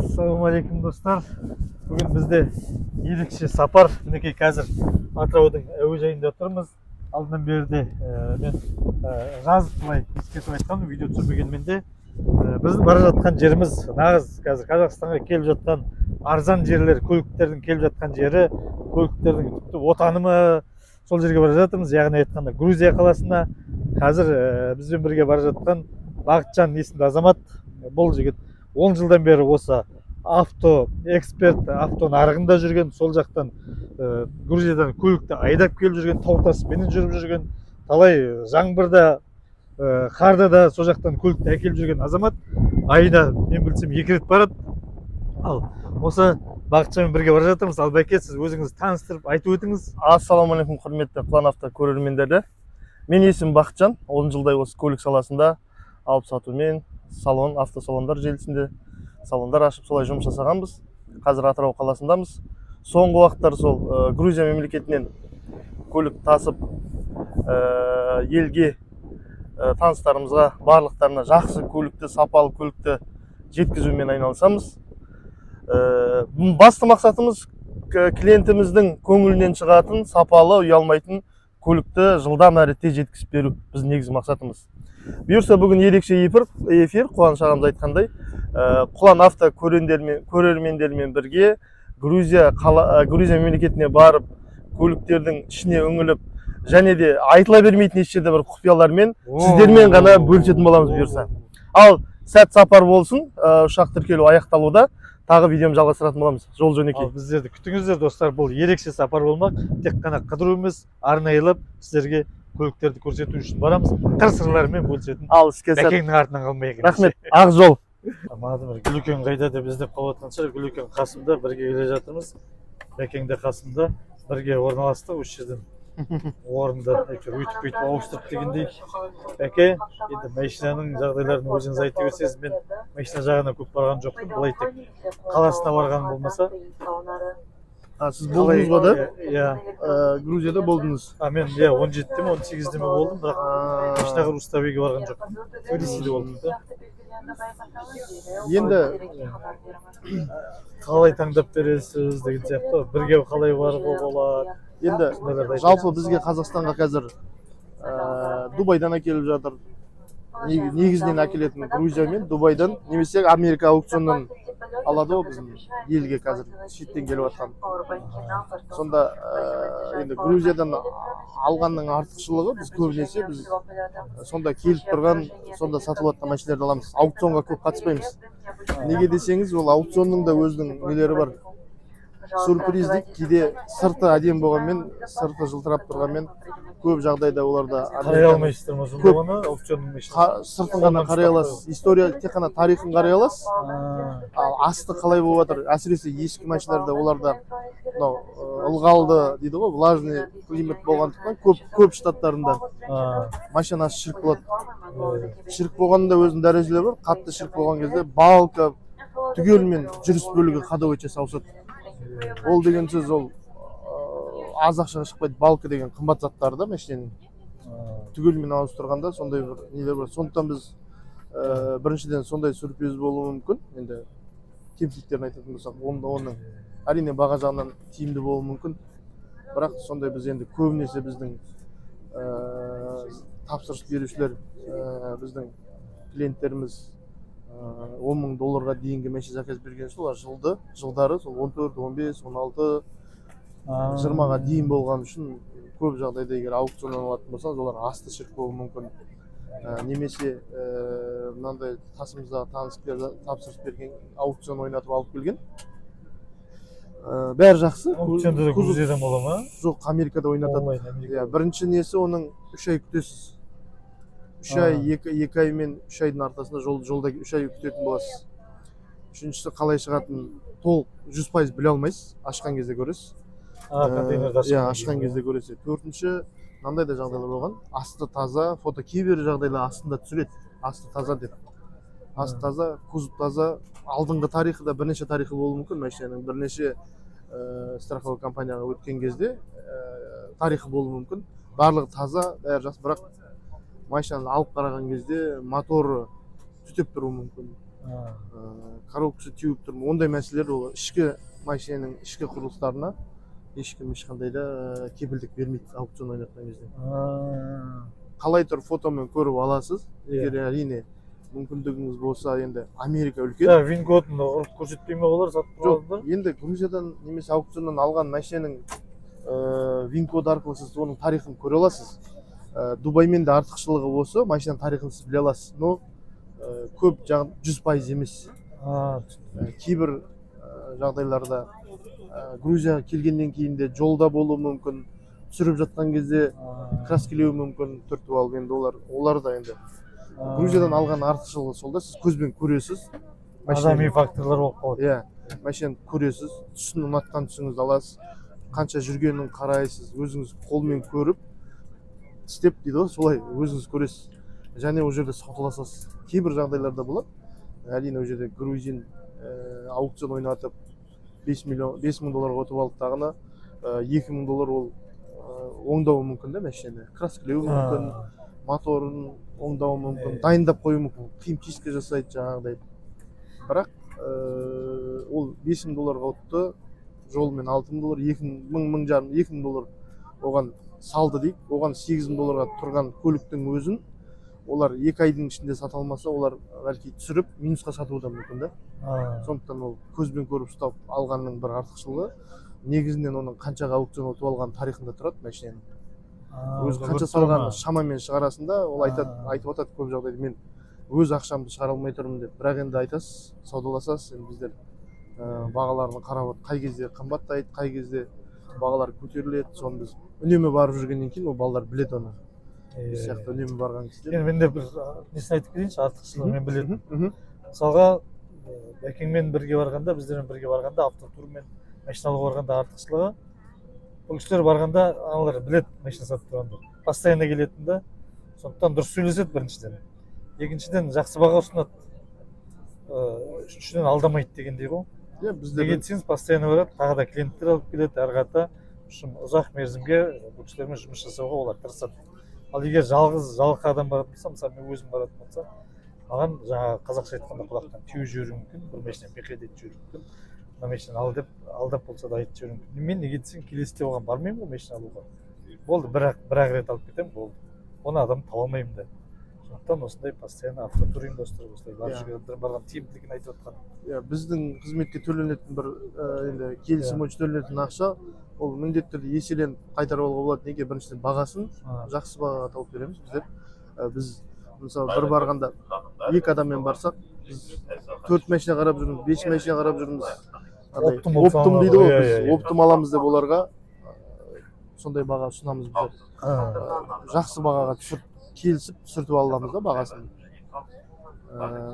Ассалаумалейкум достар. Бүгін бізде ерекше сапар. Мінекей қазір Атыраудың әуежайында тұрмыз. Алдынан берде мен жазып былай ескертіп айтқанмын, видео түсірмегенмен де біздің бара жатқан жеріміз нағыз қазір Қазақстанға келіп жатқан арзан жерлер, көліктердің келіп жатқан жері, көліктердің тіпті отанымы, сол жерге бара жатырмыз. Яғни айтқанда Грузия қаласына. Қазір бізбен бірге бара жатқан Бақытжан есімді азамат. Бұл жігіт 10 жылдан бері осы авто эксперт, авто нарығында жүрген, сол жақтан Грузиядан көлікті айдап келіп жүрген, тау таспенен жүріп жүрген, талай жаңбырда, қарда да сол жақтан көлікті әкеліп жүрген азамат. Айына мен білсем 2 рет барады. Ал осы Бақытжанмен бірге бара жатырмыз. Ал Бәке, сіз өзіңізді таныстырып айтып өтіңіз. Ассалаумалейкум, құрметті План Авто көрермендері. Мен есімім Бақытжан. 10 жылдай осы көлік саласында алып сатумен, салон, автосалондар желісінде салондар ашып солай жұмыс жасағанбыз. Қазір Атырау қаласындамыз. Соңғы уақыттар сол Грузия мемлекетінен көлік тасып елге таныстарымызға, барлықтарына жақсы көлікті, сапалы көлікті жеткізумен айналысамыз. Басты мақсатымыз клиентіміздің көңілінен шығатын, сапалы, ұялмайтын көлікті жылдам әрі тез жеткізіп беру біздің негізгі мақсатымыз. Бұйырса бүгін ерекше эфир, Қуаныш ағамыз айтқандай, План Авто көрермендермен бірге Грузия мемлекетіне барып, көліктердің ішіне үңіліп, және де айтыла бермейтін еш жерде бір құпиялармен сіздермен ғана бөлісетін боламыз бұйырса. Ал сәт сапар болсын, ұшақ тіркелу аяқталуда, тағы видеом жалғастыратын боламыз. Жол жөнекей. Біздерді күтіңіздер достар, бұл ерекше сапар болмақ. Тек қана қыдыру емес, арнайылап сіздерге көліктерді көрсету үшін барамыз. Қыр-сырларымен бөлісетін. Ал іске сәт. Бәкеңнің артынан қалмайық. Рахмет. Ақ жол. Мадамыр, Гүлекең қайда деп іздеп қалып жатқан шығар. Гүлекең қасымда, бірге келе жатырмыз. Бәкең де қасымда, бірге орналастық осы жерден. Орынды өйтіп ауыстырып дегендей. Бәке, енді машинаның жағдайларын өзіңіз айтып берсеңіз, мен машина жағына көп барған жоқпын. Былай тек қаласына барған болмаса. Сіз болдыңыз ба да? Иә. Грузияда болдыңыз. Мен 17-ме, 18-ме болдым, бірақ машинаға Руставиге барған жоқпын. Ресейде болдым да. Енді қалай таңдап бересіз деген сияқты, бірге қалай баруға болады. Енді жалпы бізге Қазақстанға қазір Дубайдан әкеліп жатыр. Негізінен әкелетін Грузия мен Дубайдан, немесе Америка аукционынан алады ғой біздің елге қазір шеттен келіп жатқан. Сонда енді Грузиядан алғанның артықшылығы біз көбінесе біз сонда келіп тұрған, сонда сатылып жатқан машиналарды аламыз. Аукционға көп қатыспаймыз. Неге десеңіз, ол аукционның да өзінің нелері бар. Сюрприздік, кейде сырты әдемі болғанмен, сырты жылтырап тұрғанмен, көп жағдайда оларда қарай алмайсыздар ма сонда оны аукционның машинасын? Сыртын ғана қарай аласыз, история тек қана тарихын қарай аласыз. Ал асты қалай болып жатыр, әсіресе ескі машиналарда оларда ылғалды дейді ғой, влажный климат болғандықтан көп штаттарында машинасы шірік болады. Шірік болғанда өзінің дәрежелері бар, қатты шірік болған кезде балка түгелмен жүріс бөлігі ходовый ауысады. Ол деген сөз, ол аз ақшаға шықпайды, балка деген қымбат заттар да машинаның түгелмен ауыстырғанда сондай бір нелер бар. Сондықтан біз біріншіден сондай сюрприз болуы мүмкін. Енді кемшіліктерін айтатын болсақ, оның әрине баға жағынан тиімді болуы мүмкін. Бірақ сондай біз енді көбінесе біздің тапсырыс берушілер, біздің клиенттеріміз $10,000 дейінгі машина заказ берген солар жылдары сол 14, 15, 16, 20-ға дейін болған үшін көп жағдайда егер аукционнан алатын болсаңыз, олар асты шірік болуы мүмкін. Немесе мынандай қасымыздағы таныстар тапсырыс берген, аукцион ойнатып алып келген. Бәрі жақсы. Аукционда да Грузиядан бола ма? Жоқ, Америкада ойнатады. Бірінші несі оның 3 ай күтесіз. 3 ай, 2 ай мен 3 айдың артасында жолда 3 ай күтетін боласыз. Үшіншісі қалай шығатын толық 100% біле алмайсыз, ашқан кезде көресіз. Ашқан кезде көресіз. Төртінші, мынандай да жағдайлар болған. Асты таза, фото кейбір жағдайлар астында түсіреді. Асты таза деп. Асты таза, кузов таза. Алдыңғы тарихы да бірнеше тарихы болуы мүмкін машинаның. Бірнеше страховой компанияға өткен кезде тарихы болуы мүмкін. Барлығы таза, бәрі жақсы, бірақ машинаны алып қараған кезде моторы түтеп тұруы мүмкін. коробкасы теуіп тұрмын. Ондай мәселелер ол ішкі машинаның ішкі құрылыстарына ешкім ешқандай да кепілдік бермейді аукцион ойнатқан кезде. Қалай тұр фотомен көріп аласыз. Егер әрине мүмкіндігіңіз болса, енді Америка үлкен. Вин-кодын ұрып көрсетпей ме олар сатып жоқ, енді Грузиядан немесе аукционнан алған машинаның вин-код арқылы сіз оның тарихын көре аласыз. Дубаймен де артықшылығы осы, машинаның тарихын сіз біле аласыз. Но көп 100% емес. Кейбір жағдайларда Грузияға келгеннен кейін де жолда болуы мүмкін, түсіріп жатқан кезде краскелеуі мүмкін, түртіп алып, енді олар да енді Грузиядан алған артықшылығы сол да, сіз көзбен көресіз. Адами факторлар болып қалады. Иә, машинаны көресіз, түсін ұнатқан түсіңізді аласыз, қанша жүргенін қарайсыз, өзіңіз қолмен көріп, істеп дейді ғой, солай өзіңіз көресіз. Және ол жерде саудаласасыз. Кейбір жағдайларда болады. Әрине ол жерде грузин аукцион ойнатып 5.000 долларға ұтып алды тағына, 2.000 доллар ол оңдауы мүмкін да машинаны. Краскілеуі мүмкін, моторын оңдауы мүмкін, дайындап қою мүмкін, химчистка жасайды жаңағыдай. Бірақ ол 5.000 долларға ұтты, жолмен 6.000 доллар, 2.000 доллар оған салды дейік. Оған 8.000 долларға тұрған көліктің өзін олар 2 айдың ішінде сата алмаса, олар бәлки түсіріп минусқа сатуы да мүмкін да. Сондықтан ол көзбен көріп ұстап алғанның бір артықшылығы. Негізінен оның қаншаға аукцион ұтып алған тарихында тұрады машинаның. Өзі қанша салғанын шамамен шығарасында, ол айтып атады көп жағдайда, мен өз ақшамды шығара алмай тұрмын деп. Бірақ енді айтасыз, саудаласасыз, енді біздер бағаларын қарап, қай кезде қымбаттайды, қай кезде бағалар көтеріледі, соны біз үнемі барып жүргеннен кейін ол балалар біледі оны. Біз сияқты үнемі барған кісілер. Енді мен де бір несін айтып кетейінші, артықшылығын мен білетін. Мысалға, бәкеңмен бірге барғанда, біздермен бірге барғанда, автотурмен машиналға барғанда артықшылығы, бұл кісілер барғанда аналар білет машина сатып тұрғанды. Постоянно келетін да, сондықтан дұрыс сөйлеседі біріншіден. Екіншіден жақсы баға ұсынады. Үшіншіден алдамайды дегендей ғой. Неге десеңіз, постоянно барады, тағы да клиенттер алып келеді, әрі ұзақ мерзімге бұл кісілермен жұмыс жасауға олар тырысады. Ал егер жалқы адам баратын болса, мысалы мен өзім баратын болса, маған жаңағы қазақша айтқанда құлақтан теуіп жіберуі мүмкін, бір машинаны бекет етіп жіберуі мүмкін. Мына машинаны алдап болса да айтып жіберуі мүмкін. Мен неге десең, келесіде оған бармаймын ғой машина алуға. Болды, бір-ақ рет алып кетемін, болды. Оны адам таба алмаймын да. Сондықтан осындай постоянно автотур ұйымдастырып, осылай барған тиімділігін айтып отқан. Біздің қызметке төленетін бір енді келісім бойынша төленетін ақша, ол міндетті түрде еселеніп қайтарып алуға болады. Неге? Біріншіден бағасын жақсы бағаға тауып береміз біздер. Біз мысалы бір барғанда 2 адаммен барсақ, біз 4 машина қарап жүрміз, 5 машина қарап жүрміз. Оптым дейді ғой, біз оптым аламыз деп оларға сондай баға ұсынамыз біздер. Жақсы бағаға келісіп түсіртіп аламыз да бағасын.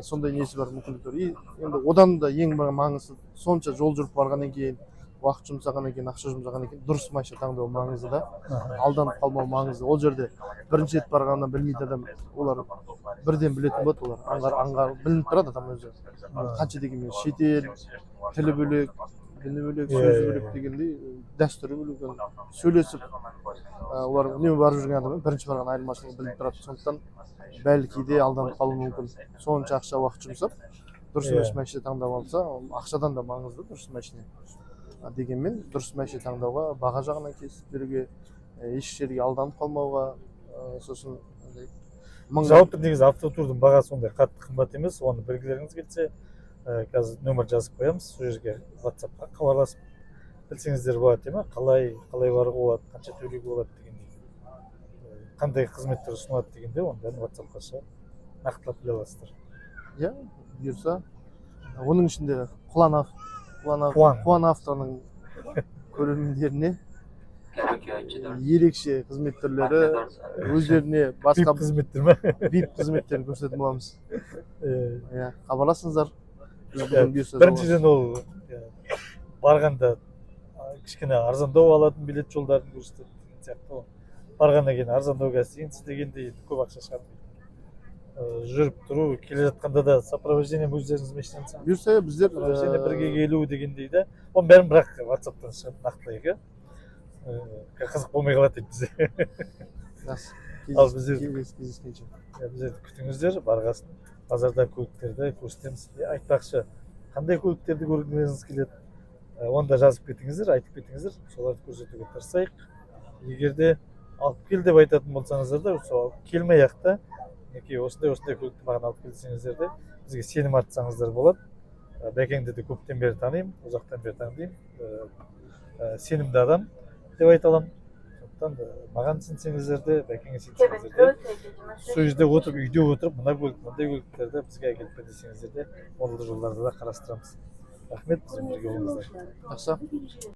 Сондай несі бар, мүмкіндіктер. Енді одан да ең бір маңызды, сонша жол жүріп барғаннан кейін, уақыт жұмсағаннан кейін, ақша жұмсағаннан кейін дұрыс машина таңдау маңызды да. Алданып қалмау маңызды. Ол жерде бірінші рет барғаннан білмейді адам, олар бірден білетін болады, олар аңғар білініп тұрады адам өзі. Қанша дегенмен шетел, тілі бөлек, діні бөлек, сөзі бөлек дегендей, дәстүрі бөлек, сөйлесіп, олар үнемі барып жүрген адаммен бірінші барған айырмашылығы білініп тұрады. Сондықтан бәлки де алданып қалуы мүмкін. Сонша ақша уақыт жұмсап, дұрыс машина таңдап алса, ақшадан да маңызды дұрыс машина. Дегенмен дұрыс машина таңдауға, баға жағынан кесіп беруге, еш жерге алданып қалмауға, сосын жалпы негізі автотурдың бағасы сондай қатты қымбат емес, оны білгілеріңіз келсе, қазір нөмір жазып қоямыз, сол жерге WhatsApp-қа хабарласып білсеңіздер болады, değil mi? Қалай баруға болады, қанша төлеуге болады дегендей, қандай қызметтер ұсынылады дегенде, оны бәрін WhatsApp-қа шығарып нақтылап біле аласыздар. Иә, бұйырса, оның ішінде Қуан автоның көрермендеріне ерекше қызмет түрлері, өздеріне басқа қызметтер ме? VIP қызметтерін көрсететін боламыз. Хабарласыңыздар. Біріншіден ол барғанда кішкене арзандау алатын билет жолдарын көрсетеді деген сияқты. Барғаннан кейін арзандау кәсіген істегенде көп ақша шығармайды. Жүріп тұру, келе жатқанда да сопровождение өздеріңіз машинаны бұйырса біздер бірге келу дегендей да. Оның бәрін бірақ WhatsApp-тан шығып нақтылайық. Қызық болмай қалады дейді бізде. Ал біздерді күтіңіздер, барғасын. базарда көліктерді көрсетеміз. Айтпақшы, қандай көліктерді көргіңіз келеді, оны да жазып кетіңіздер, айтып кетіңіздер, соларды көрсетуге тырысайық. Егер де алып кел деп айтатын болсаңыздар да, сол келмей ақ та, мінекей осындай көлікті маған алып келсеңіздер де, бізге сенім артсаңыздар болады. Бәкеңді де көптен бері танимын, ұзақтан бері танимын. Сенімді адам деп айта аламын. Сондықтан маған сенсеңіздер де, бәкеңе сенсеңіздер де, сол жерде отырып, үйде отырып, мына көлік, мындай көліктерді бізге әкеліп бер десеңіздер де, ондай жолдарды да қарастырамыз. Рахмет, бізбен бірге болыңыздар. Жақсы.